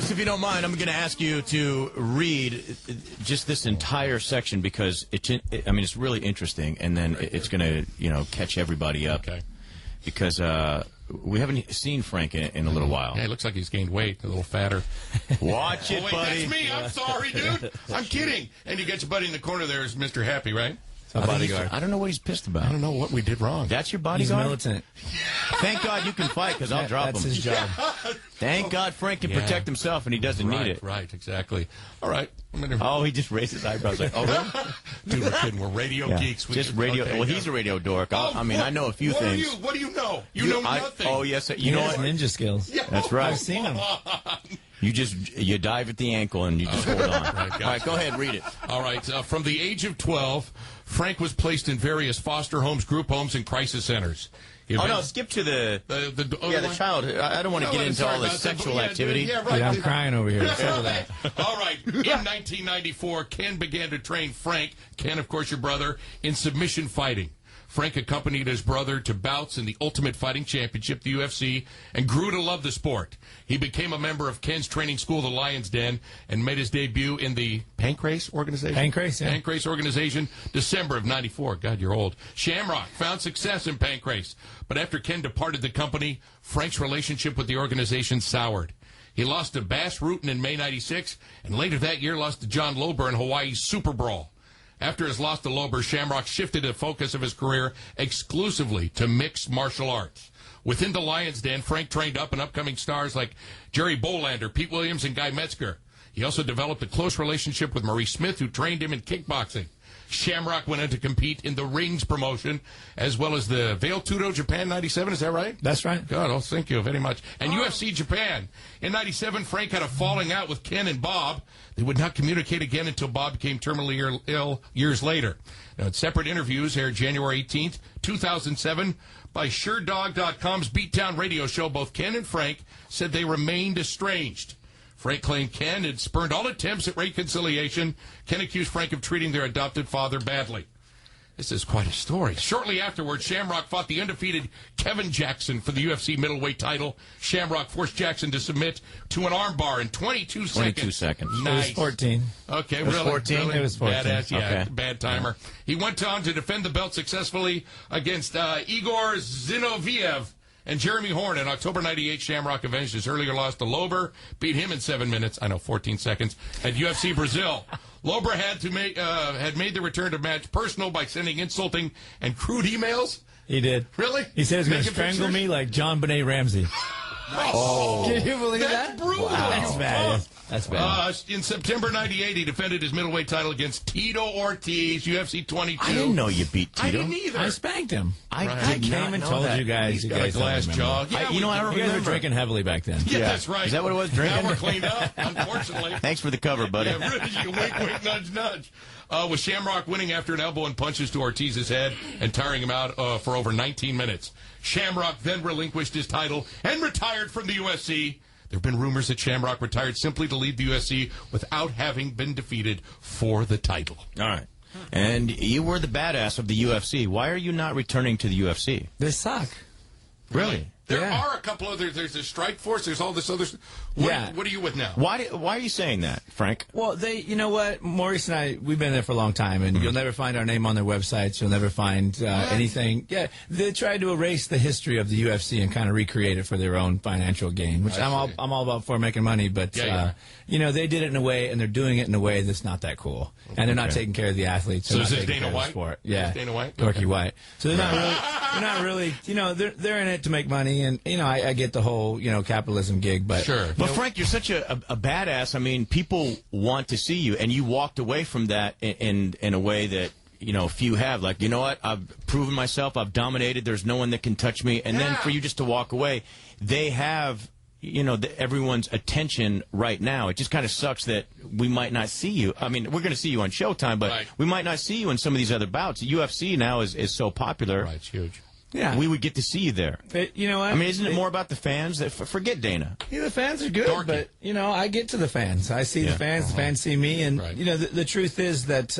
Elvis, if you don't mind, I'm going to ask you to read just this entire section because it's really interesting, and then it's going to, catch everybody up. Okay. Because we haven't seen Frank in a little while. Yeah, it looks like he's gained weight, a little fatter. Watch it, wait, buddy. That's me. I'm sorry, dude. I'm kidding. And you got your buddy in the corner there is Mr. Happy, right? Bodyguard. I don't know what he's pissed about. I don't know what we did wrong. That's your bodyguard? He's militant. Thank God you can fight, because I'll drop him. That's his job. Thank God Frank can protect himself, and he doesn't need it. Right, exactly. All right. Oh, he just raised his eyebrows like, oh, really? Dude, we're kidding. We're radio geeks. Just radio. Okay, well, he's a radio dork. I know a few things. What do you know? You know nothing. Oh, yes. You know what? Ninja skills. Yeah. That's right. I've seen him. You dive at the ankle and you just hold on. Right, all right, go ahead, read it. All right. From the age of 12, Frank was placed in various foster homes, group homes, and crisis centers. Skip to the child. I don't want to get into all this sexual activity. Yeah, right. Yeah, I'm crying over here. All right. In 1994, Ken began to train Frank, Ken, of course, your brother, in submission fighting. Frank accompanied his brother to bouts in the Ultimate Fighting Championship, the UFC, and grew to love the sport. He became a member of Ken's training school, the Lion's Den, and made his debut in the Pancrase organization? Pancrase organization, December of 94. God, you're old. Shamrock found success in Pancrase, but after Ken departed the company, Frank's relationship with the organization soured. He lost to Bass Rutten in May 96, and later that year lost to John Lober in Hawaii's Super Brawl. After his loss to Lober, Shamrock shifted the focus of his career exclusively to mixed martial arts. Within the Lion's Den, Frank trained up and upcoming stars like Jerry Bolander, Pete Williams, and Guy Metzger. He also developed a close relationship with Maurice Smith, who trained him in kickboxing. Shamrock went on to compete in the Rings promotion, as well as the Vale Tudo Japan 97. Is that right? That's right. God, oh, thank you very much. And UFC Japan. In 97, Frank had a falling out with Ken and Bob. They would not communicate again until Bob became terminally ill years later. Now, in separate interviews aired January 18th, 2007, by SureDog.com's Beatdown radio show, both Ken and Frank said they remained estranged. Frank claimed Ken had spurned all attempts at reconciliation. Ken accused Frank of treating their adopted father badly. This is quite a story. Shortly afterwards, Shamrock fought the undefeated Kevin Jackson for the UFC middleweight title. Shamrock forced Jackson to submit to an armbar in 22 seconds. 22 seconds. Nice. It was 14. Okay, it was really? 14? Really? It was 14. Badass, yeah. Okay. Bad timer. Yeah. He went on to defend the belt successfully against Igor Zinoviev and Jeremy Horn. In October 98, Shamrock avenged his earlier loss to Lober, beat him in 7 minutes, 14 seconds, at UFC Brazil. Lober had made the return to match personal by sending insulting and crude emails. He did. Really? He said he was going to strangle me like John Benet Ramsey. Oh. Can you believe that? That's brutal. Wow. That's bad. That's bad. In September 98, he defended his middleweight title against Tito Ortiz, UFC 22. I didn't know you beat Tito. I didn't either. I spanked him. I came and told you guys. He's got a glass jaw. Yeah, I You remember. guys were drinking heavily back then. Yeah, that's right. Is that what it was, drinking? Now we're cleaned up, unfortunately. Thanks for the cover, buddy. Yeah, really, wink, wink, nudge, nudge. With Shamrock winning after an elbow and punches to Ortiz's head and tiring him out for over 19 minutes. Shamrock then relinquished his title and retired from the UFC. There have been rumors that Shamrock retired simply to leave the UFC without having been defeated for the title. All right. And you were the badass of the UFC. Why are you not returning to the UFC? They suck. Really? There are a couple others. There's the Strike Force. There's all this other stuff. What are you with now? Why are you saying that, Frank? Well, you know what? Maurice and I, we've been there for a long time, and you'll never find our name on their websites. You'll never find anything. Yeah, they tried to erase the history of the UFC and kind of recreate it for their own financial gain, which I'm all about for making money. But you know, they did it in a way, and they're doing it in a way that's not that cool, and they're not taking care of the athletes. So is this Dana White? Sport. Yeah, Dana White, Dorky White. So they're not really. They're not really. You know, they're in it to make money, and you know, I get the whole capitalism gig, but sure. But Frank, you're such a badass. I mean, people want to see you, and you walked away from that in a way that few have. Like, you know what? I've proven myself. I've dominated. There's no one that can touch me. And then for you just to walk away, they have everyone's attention right now. It just kind of sucks that we might not see you. I mean, we're going to see you on Showtime, but we might not see you in some of these other bouts. The UFC now is so popular. Right, it's huge. Yeah, we would get to see you there. But you know what? I mean, isn't it more about the fans? Forget Dana. Yeah, the fans are good, but I get to the fans. I see the fans. The fans see me, and the truth is that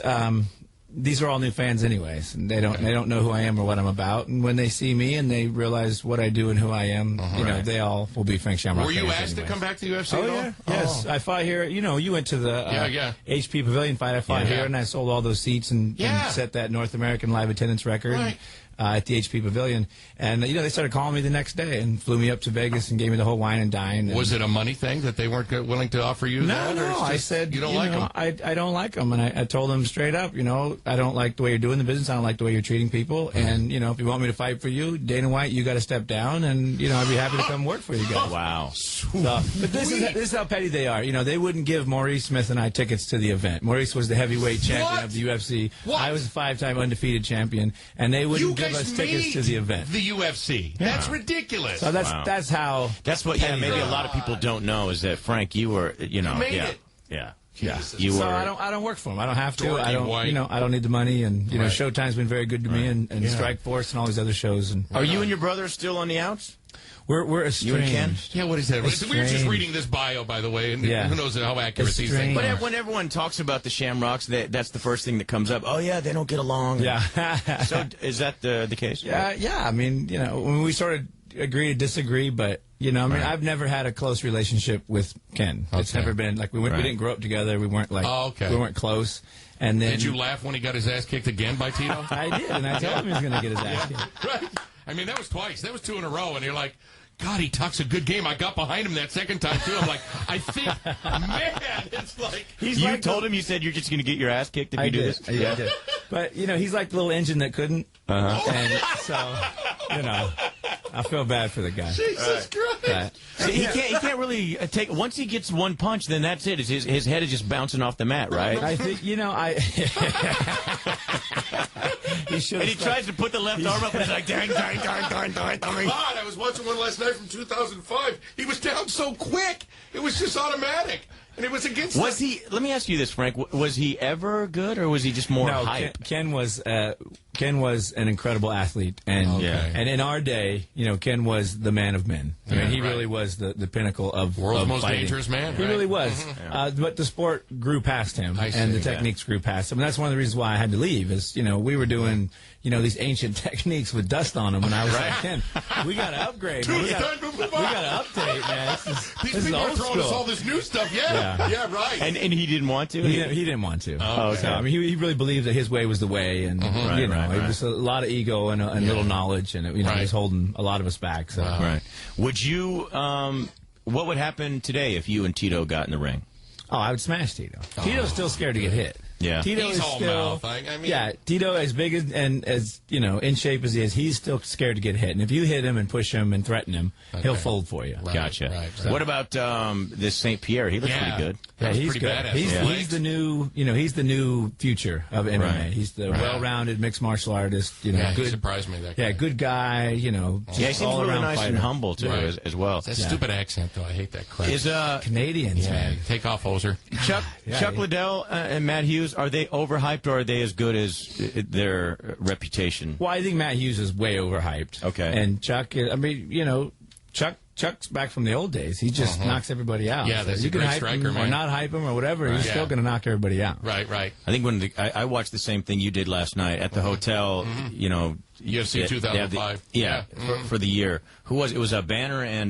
these are all new fans anyways, and they don't know who I am or what I'm about. And when they see me and they realize what I do and who I am, they all will be Frank Shamrock. Were you fans asked anyways. to come back to the UFC? Oh at all? yeah, yes. I fought here. You went to the HP Pavilion fight. I fought here, and I sold all those seats and set that North American live attendance record. Right. At the HP Pavilion, and they started calling me the next day and flew me up to Vegas and gave me the whole wine and dine. And was it a money thing that they weren't willing to offer you? No. I said you don't like them. I don't like them, and I told them straight up. I don't like the way you're doing the business. I don't like the way you're treating people. And if you want me to fight for you, Dana White, you got to step down, and I'd be happy to come work for you guys. Wow. But this is how petty they are. They wouldn't give Maurice Smith and I tickets to the event. Maurice was the heavyweight champion of the UFC. I was a 5-time undefeated champion, and they wouldn't give us tickets to the event. The UFC. Yeah. That's ridiculous. So that's how. That's what. Yeah, maybe a lot of people don't know is that Frank, you were. You made it. Yeah. Jesus. You were. So I don't work for him. I don't have to. I don't. White. I don't need the money. And Showtime's been very good to me, and Strike Force and all these other shows. And are you and your brother still on the outs? We're estranged. You and Ken? Yeah, what is that? We were just reading this bio, by the way, and who knows how accurate these things are. But when everyone talks about the Shamrocks, that's the first thing that comes up. Oh, yeah, they don't get along. Yeah. So is that the case? Yeah. I mean, when we sort of agree to disagree, but I've never had a close relationship with Ken. Okay. It's never been like we didn't grow up together. We weren't we weren't close. And then did you laugh when he got his ass kicked again by Tito? I did, and I told him he was going to get his ass kicked. Right. I mean, that was twice. That was 2 in a row, and you're like, God, he talks a good game. I got behind him that second time, too. I'm like, I think, man, it's like... You told him, you said you're just going to get your ass kicked if you do this? Yeah, I did. But, he's like the little engine that couldn't. And so, I feel bad for the guy. Jesus Christ. See, he can't really take... Once he gets one punch, then that's it. His head is just bouncing off the mat, right? I think, And he tries to put the left arm up and he's like, darn. God, I was watching one last night from 2005. He was down so quick. It was just automatic. And it was against... Let me ask you this, Frank. Was he ever good, or was he just more hype? Ken was an incredible athlete. And and in our day, Ken was the man of men. I mean, he really was the pinnacle of world's most fighting. dangerous man. He really was. But the sport grew past him, and the techniques grew past him. And that's one of the reasons why I had to leave, is, we were doing... these ancient techniques with dust on them, and I was like, Ken, we got to upgrade. We got to update, man. These people are throwing us all this new stuff. Yeah, right. And he didn't want to? He didn't want to. Oh, okay. So, I mean, he really believed that his way was the way, and, it was a lot of ego and little knowledge, and, he was holding a lot of us back. So. Wow. Right. Would you, what would happen today if you and Tito got in the ring? Oh, I would smash Tito. Tito's still scared to get hit. Yeah, Tito he's is all still, mouth. I mean, Tito, as big and as in shape as he is, he's still scared to get hit. And if you hit him and push him and threaten him, he'll fold for you. Right, gotcha. Right. What about this St. Pierre? He looks pretty good. Yeah, he's pretty good. badass. He's the new, he's the new future of MMA. Right. He's the well-rounded mixed martial artist. He good. surprised me. That guy. Yeah, good guy. He seems really nice fighter. and humble too, as well. That stupid accent, though. I hate that crap. Is Canadians, man. Take off, Hoser. Chuck Liddell and Matt Hughes, are they overhyped, or are they as good as their reputation? Well, I think Matt Hughes is way overhyped. Okay. And Chuck, I mean, Chuck's back from the old days. He just knocks everybody out. Yeah, that's you a can great hype striker, him man. or not hype him or whatever. He's still going to knock everybody out. Right. I think when I watched the same thing you did last night at the hotel, UFC 2005. For the year. Who was it? Was Banner and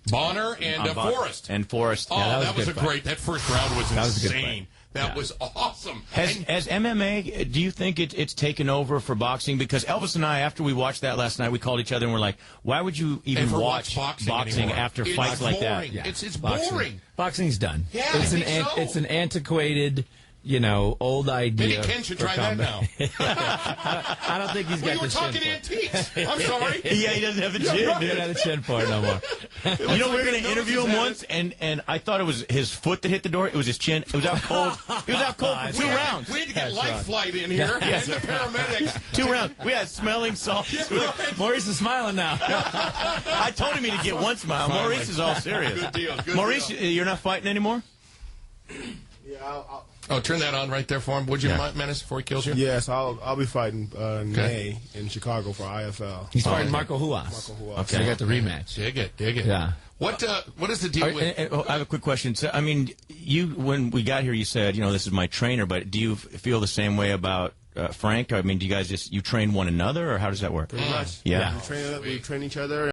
Bonner and Forrest. And Forrest. Oh, that was a great. That first round was insane. insane. That was awesome. Has MMA, do you think it's taken over for boxing? Because Elvis and I, after we watched that last night, we called each other and we're like, why would you even watch boxing after fights like that? Yeah. It's boxing. boring. Boxing's done. Yeah, it's an antiquated, old idea. Maybe Ken should try that now. I don't think he's got the chin. We were talking antiques. I'm sorry. Yeah, he doesn't have the chin. He doesn't have the chin for it no more. We were going to interview him once, and I thought it was his foot that hit the door. It was his chin. It was out cold. He was out cold for 2 rounds. We had to get life flight in here and the paramedics. 2 rounds. We had smelling salts. Maurice is smiling now. I told him he'd get one smile. Maurice is all serious. Good deal. Maurice, you're not fighting anymore? Yeah, Oh, turn that on right there for him, would you, Menace, before he kills you? Yes, I'll be fighting May in Chicago for IFL. He's fighting Marco Huas. Marco Huas. Okay, I got the rematch. Dig it. Yeah. What is the deal with? I have a quick question. So, I mean, when we got here, you said, this is my trainer, but do you feel the same way about Frank? I mean, do you guys you train one another, or how does that work? Pretty much. Yeah. We train each other.